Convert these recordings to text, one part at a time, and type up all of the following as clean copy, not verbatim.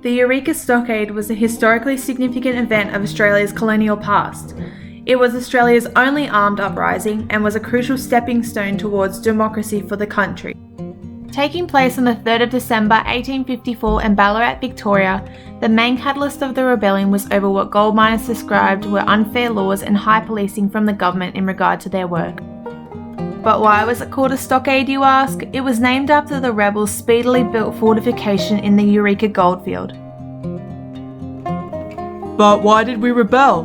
The Eureka Stockade was a historically significant event of Australia's colonial past. It was Australia's only armed uprising and was a crucial stepping stone towards democracy for the country. Taking place on the 3rd of December 1854 in Ballarat, Victoria, the main catalyst of the rebellion was over what gold miners described were unfair laws and high policing from the government in regard to their work. But why was it called a stockade, you ask? It was named after the rebels' speedily built fortification in the Eureka goldfield. But why did we rebel?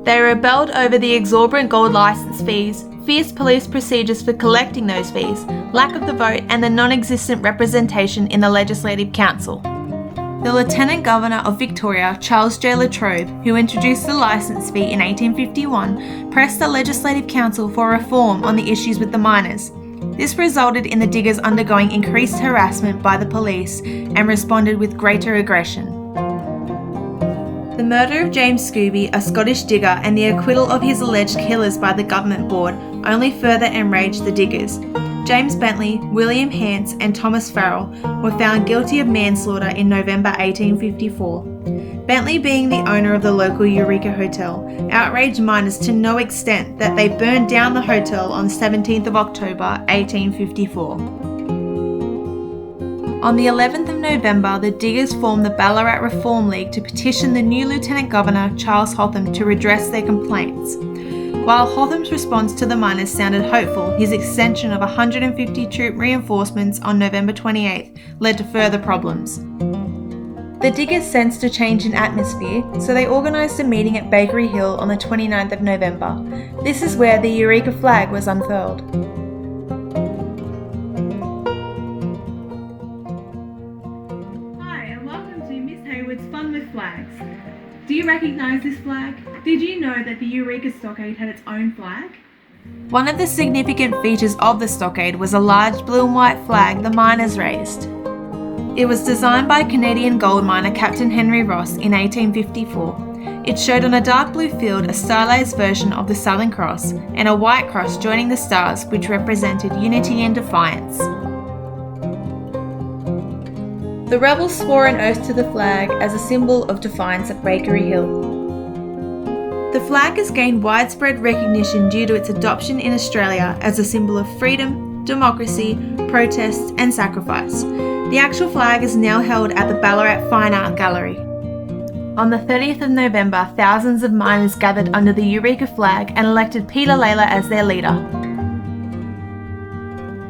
They rebelled over the exorbitant gold licence fees, fierce police procedures for collecting those fees, lack of the vote, and the non-existent representation in the Legislative Council. The Lieutenant Governor of Victoria, Charles J. Latrobe, who introduced the licence fee in 1851, pressed the Legislative Council for reform on the issues with the miners. This resulted in the diggers undergoing increased harassment by the police and responded with greater aggression. The murder of James Scooby, a Scottish digger, and the acquittal of his alleged killers by the government board only further enraged the diggers. James Bentley, William Hance, and Thomas Farrell were found guilty of manslaughter in November 1854. Bentley, being the owner of the local Eureka Hotel, outraged miners to no extent that they burned down the hotel on 17th of October 1854. On the 11th of November, the diggers formed the Ballarat Reform League to petition the new Lieutenant Governor, Charles Hotham, to redress their complaints. While Hotham's response to the miners sounded hopeful, his extension of 150 troop reinforcements on November 28th led to further problems. The diggers sensed a change in atmosphere, so they organised a meeting at Bakery Hill on the 29th of November. This is where the Eureka flag was unfurled. Fun with flags. Do you recognise this flag? Did you know that the Eureka Stockade had its own flag? One of the significant features of the stockade was a large blue and white flag the miners raised. It was designed by Canadian gold miner Captain Henry Ross in 1854. It showed on a dark blue field a stylized version of the Southern Cross and a white cross joining the stars, which represented unity and defiance. The rebels swore an oath to the flag as a symbol of defiance at Bakery Hill. The flag has gained widespread recognition due to its adoption in Australia as a symbol of freedom, democracy, protest, and sacrifice. The actual flag is now held at the Ballarat Fine Art Gallery. On the 30th of November, thousands of miners gathered under the Eureka flag and elected Peter Lalor as their leader.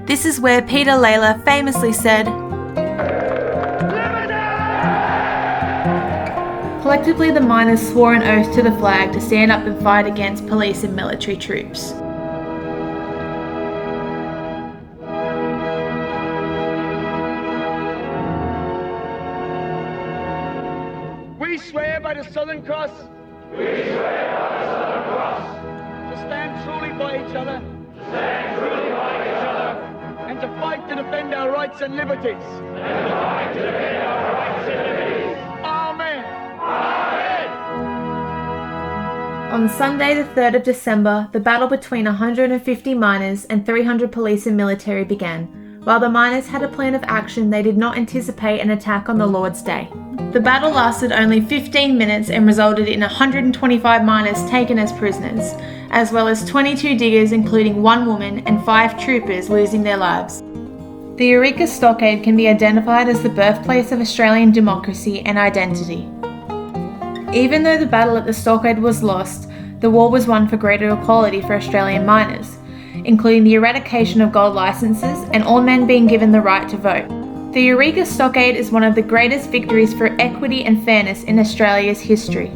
This is where Peter Lalor famously said, collectively, the miners swore an oath to the flag to stand up and fight against police and military troops. We swear by the Southern Cross. We swear by the Southern Cross. To stand truly by each other. To stand truly by each other. And to fight to defend our rights and liberties. And to fight to defend our rights and liberties. Amen. On Sunday, the 3rd of December, the battle between 150 miners and 300 police and military began. While the miners had a plan of action, they did not anticipate an attack on the Lord's Day. The battle lasted only 15 minutes and resulted in 125 miners taken as prisoners, as well as 22 diggers, including one woman, and 5 troopers losing their lives. The Eureka Stockade can be identified as the birthplace of Australian democracy and identity. Even though the battle at the Stockade was lost, the war was won for greater equality for Australian miners, including the eradication of gold licences and all men being given the right to vote. The Eureka Stockade is one of the greatest victories for equity and fairness in Australia's history.